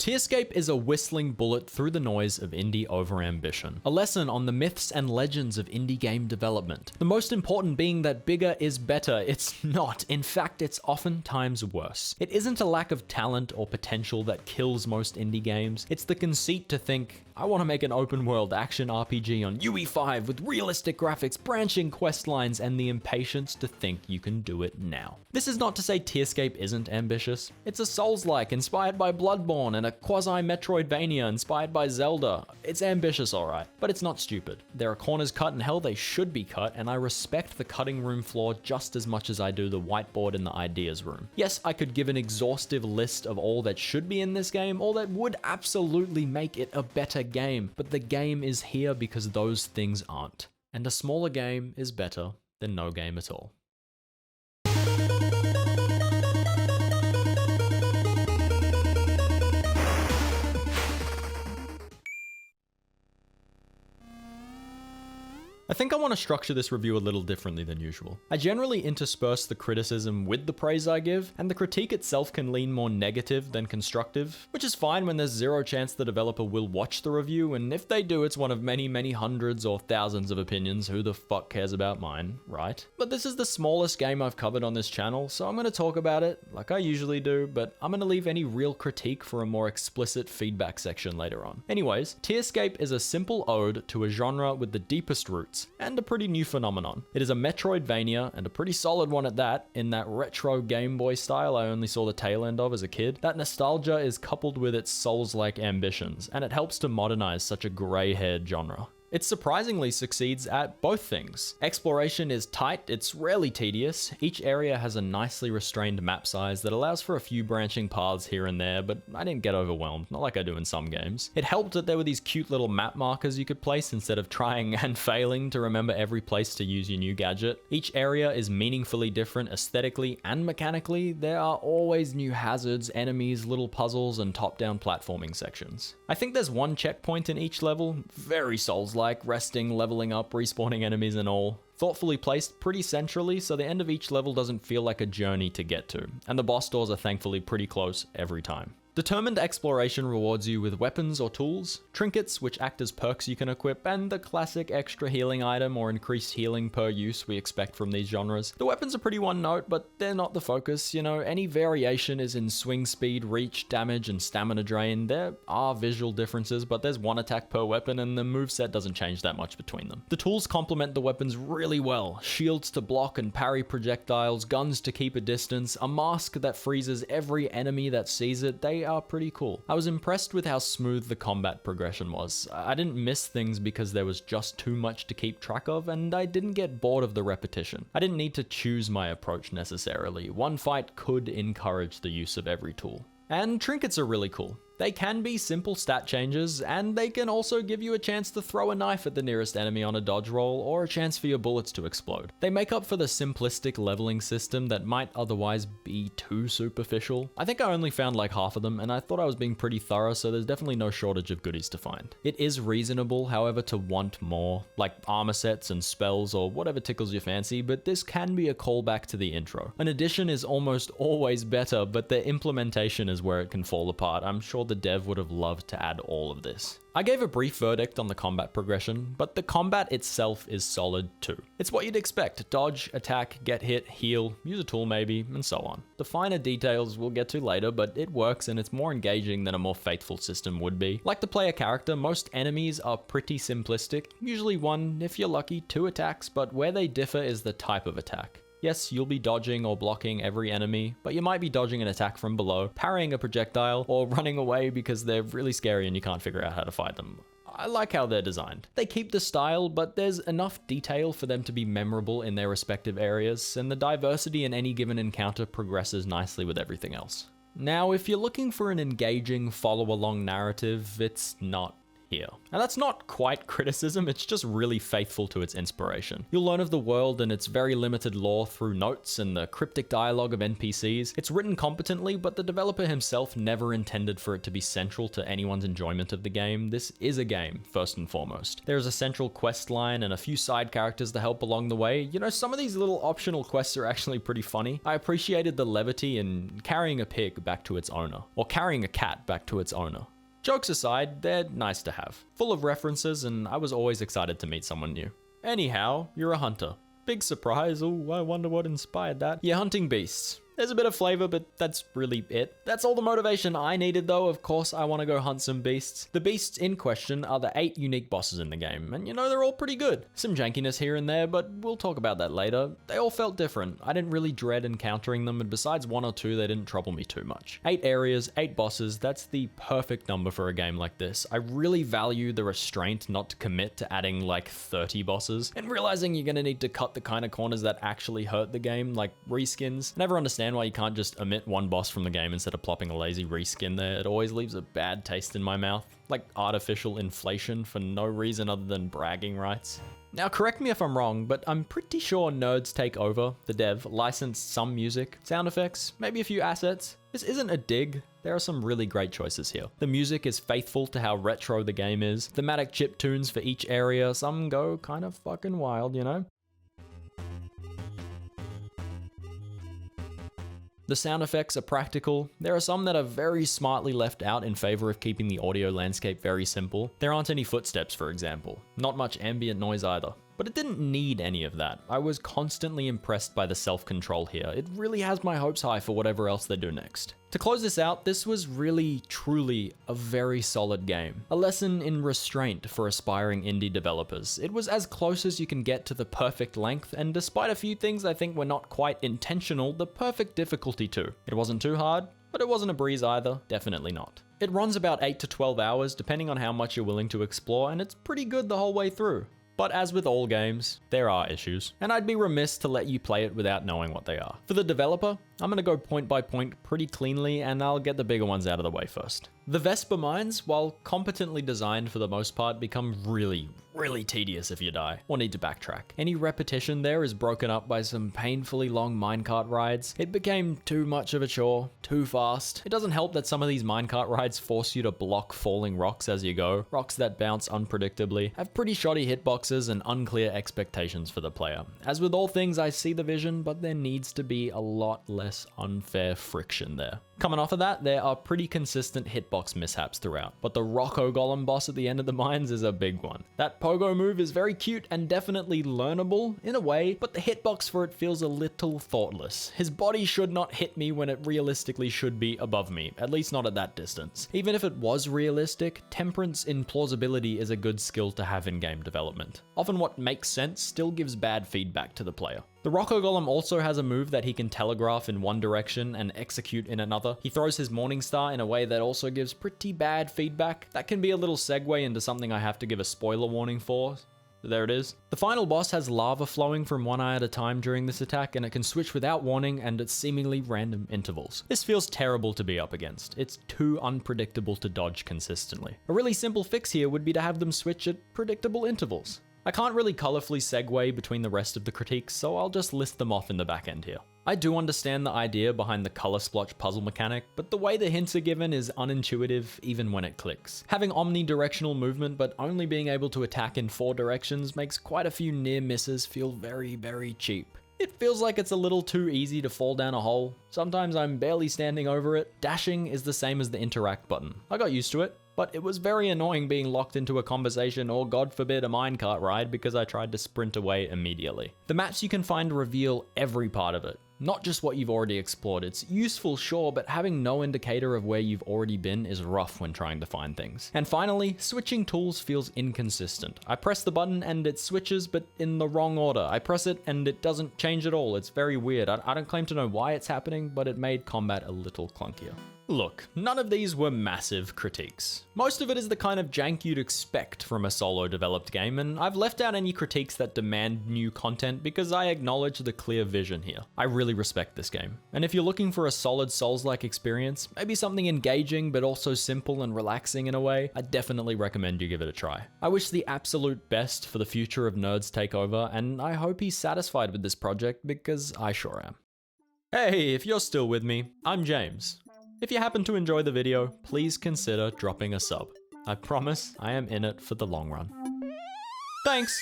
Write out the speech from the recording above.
Tearscape is a whistling bullet through the noise of indie overambition. A lesson on the myths and legends of indie game development. The most important being that bigger is better. It's not. In fact, it's oftentimes worse. It isn't a lack of talent or potential that kills most indie games. It's the conceit to think, I want to make an open world action RPG on UE5 with realistic graphics, branching quest lines, and the impatience to think you can do it now. This is not to say Tearscape isn't ambitious. It's a Souls-like inspired by Bloodborne and a quasi-Metroidvania inspired by Zelda. It's ambitious, alright, but it's not stupid. There are corners cut, and hell, they should be cut, and I respect the cutting room floor just as much as I do the whiteboard in the ideas room. Yes, I could give an exhaustive list of all that should be in this game, or that would absolutely make it a better game, but the game is here because those things aren't. And a smaller game is better than no game at all. I think I want to structure this review a little differently than usual. I generally intersperse the criticism with the praise I give, and the critique itself can lean more negative than constructive, which is fine when there's zero chance the developer will watch the review, and if they do, it's one of many hundreds or thousands of opinions. Who the fuck cares about mine, right? But this is the smallest game I've covered on this channel, so I'm going to talk about it like I usually do, but I'm going to leave any real critique for a more explicit feedback section later on. Anyways, Tearscape is a simple ode to a genre with the deepest roots, and a pretty new phenomenon. It is a Metroidvania, and a pretty solid one at that, in that retro Game Boy style I only saw the tail end of as a kid. That nostalgia is coupled with its Souls-like ambitions, and it helps to modernize such a grey-haired genre. It surprisingly succeeds at both things. Exploration is tight, it's rarely tedious. Each area has a nicely restrained map size that allows for a few branching paths here and there, but I didn't get overwhelmed, not like I do in some games. It helped that there were these cute little map markers you could place instead of trying and failing to remember every place to use your new gadget. Each area is meaningfully different aesthetically and mechanically. There are always new hazards, enemies, little puzzles, and top-down platforming sections. I think there's one checkpoint in each level, very Souls-like, resting, leveling up, respawning enemies and all. Thoughtfully placed pretty centrally, so the end of each level doesn't feel like a journey to get to, and the boss doors are thankfully pretty close every time. Determined exploration rewards you with weapons or tools, trinkets which act as perks you can equip, and the classic extra healing item or increased healing per use we expect from these genres. The weapons are pretty one note, but they're not the focus. You know, any variation is in swing speed, reach, damage, and stamina drain. There are visual differences, but there's one attack per weapon, and the moveset doesn't change that much between them. The tools complement the weapons really well. Shields to block and parry projectiles, guns to keep a distance, a mask that freezes every enemy that sees it. They are pretty cool. I was impressed with how smooth the combat progression was. I didn't miss things because there was just too much to keep track of, and I didn't get bored of the repetition. I didn't need to choose my approach necessarily. One fight could encourage the use of every tool. And trinkets are really cool. They can be simple stat changes, and they can also give you a chance to throw a knife at the nearest enemy on a dodge roll, or a chance for your bullets to explode. They make up for the simplistic leveling system that might otherwise be too superficial. I think I only found like half of them, and I thought I was being pretty thorough, so there's definitely no shortage of goodies to find. It is reasonable, however, to want more, like armor sets and spells or whatever tickles your fancy, but this can be a callback to the intro. An addition is almost always better, but the implementation is where it can fall apart. I'm sure the dev would have loved to add all of this. I gave a brief verdict on the combat progression, but the combat itself is solid too. It's what you'd expect: dodge, attack, get hit, heal, use a tool maybe, and so on. The finer details we'll get to later, but it works and it's more engaging than a more faithful system would be. Like the player character, most enemies are pretty simplistic, usually one, if you're lucky, two attacks, but where they differ is the type of attack. Yes, you'll be dodging or blocking every enemy, but you might be dodging an attack from below, parrying a projectile, or running away because they're really scary and you can't figure out how to fight them. I like how they're designed. They keep the style, but there's enough detail for them to be memorable in their respective areas, and the diversity in any given encounter progresses nicely with everything else. Now, if you're looking for an engaging follow-along narrative, it's not here. And that's not quite criticism, it's just really faithful to its inspiration. You'll learn of the world and its very limited lore through notes and the cryptic dialogue of NPCs. It's written competently, but the developer himself never intended for it to be central to anyone's enjoyment of the game. This is a game, first and foremost. There is a central quest line and a few side characters to help along the way. You know, some of these little optional quests are actually pretty funny. I appreciated the levity in carrying a pig back to its owner, or carrying a cat back to its owner. Jokes aside, they're nice to have. Full of references, and I was always excited to meet someone new. Anyhow, you're a hunter. Big surprise, oh, I wonder what inspired that. You're hunting beasts. There's a bit of flavor, but that's really it. That's all the motivation I needed though. Of course, I want to go hunt some beasts. The beasts in question are the 8 unique bosses in the game, and you know, they're all pretty good. Some jankiness here and there, but we'll talk about that later. They all felt different. I didn't really dread encountering them, and besides 1 or 2, they didn't trouble me too much. 8 areas, 8 bosses, that's the perfect number for a game like this. I really value the restraint not to commit to adding like 30 bosses, and realizing you're gonna need to cut the kind of corners that actually hurt the game, like reskins. I never understand why you can't just omit one boss from the game instead of plopping a lazy reskin there. It always leaves a bad taste in my mouth, like artificial inflation for no reason other than bragging rights. Now correct me if I'm wrong, but I'm pretty sure Nerds Take Over, the dev, licensed some music, sound effects, maybe a few assets. This isn't a dig, there are some really great choices here. The music is faithful to how retro the game is, thematic chip tunes for each area, some go kind of fucking wild, you know? The sound effects are practical. There are some that are very smartly left out in favor of keeping the audio landscape very simple. There aren't any footsteps, for example. Not much ambient noise either. But it didn't need any of that. I was constantly impressed by the self-control here. It really has my hopes high for whatever else they do next. To close this out, this was really, truly a very solid game. A lesson in restraint for aspiring indie developers. It was as close as you can get to the perfect length, and despite a few things I think were not quite intentional, the perfect difficulty too. It wasn't too hard, but it wasn't a breeze either, definitely not. It runs about 8 to 12 hours depending on how much you're willing to explore, and it's pretty good the whole way through. But as with all games, there are issues, and I'd be remiss to let you play it without knowing what they are. For the developer, I'm gonna go point by point pretty cleanly, and I'll get the bigger ones out of the way first. The Vesper mines, while competently designed for the most part, become really tedious if you die, or need to backtrack. Any repetition there is broken up by some painfully long minecart rides. It became too much of a chore, too fast. It doesn't help that some of these minecart rides force you to block falling rocks as you go, rocks that bounce unpredictably, have pretty shoddy hitboxes and unclear expectations for the player. As with all things, I see the vision, but there needs to be a lot less unfair friction there. Coming off of that, there are pretty consistent hitbox mishaps throughout, but the Rocco Golem boss at the end of the mines is a big one. That pogo move is very cute and definitely learnable in a way, but the hitbox for it feels a little thoughtless. His body should not hit me when it realistically should be above me, at least not at that distance. Even if it was realistic, temperance in plausibility is a good skill to have in game development. Often what makes sense still gives bad feedback to the player. The Rocco Golem also has a move that he can telegraph in one direction and execute in another. He throws his Morningstar in a way that also gives pretty bad feedback. That can be a little segue into something I have to give a spoiler warning for. There it is. The final boss has lava flowing from one eye at a time during this attack, and it can switch without warning and at seemingly random intervals. This feels terrible to be up against. It's too unpredictable to dodge consistently. A really simple fix here would be to have them switch at predictable intervals. I can't really colorfully segue between the rest of the critiques, so I'll just list them off in the back end here. I do understand the idea behind the color splotch puzzle mechanic, but the way the hints are given is unintuitive even when it clicks. Having omnidirectional movement but only being able to attack in 4 directions makes quite a few near misses feel very cheap. It feels like it's a little too easy to fall down a hole. Sometimes I'm barely standing over it. Dashing is the same as the interact button. I got used to it, but it was very annoying being locked into a conversation or, God forbid, a minecart ride because I tried to sprint away immediately. The maps you can find reveal every part of it, not just what you've already explored. It's useful, sure, but having no indicator of where you've already been is rough when trying to find things. And finally, switching tools feels inconsistent. I press the button and it switches, but in the wrong order. I press it and it doesn't change at all. It's very weird. I don't claim to know why it's happening, but it made combat a little clunkier. Look, none of these were massive critiques. Most of it is the kind of jank you'd expect from a solo developed game, and I've left out any critiques that demand new content because I acknowledge the clear vision here. I really respect this game, and if you're looking for a solid Souls-like experience, maybe something engaging but also simple and relaxing in a way, I definitely recommend you give it a try. I wish the absolute best for the future of Nerds Takeover, and I hope he's satisfied with this project because I sure am. Hey, if you're still with me, I'm James. If you happen to enjoy the video, please consider dropping a sub. I promise I am in it for the long run. Thanks!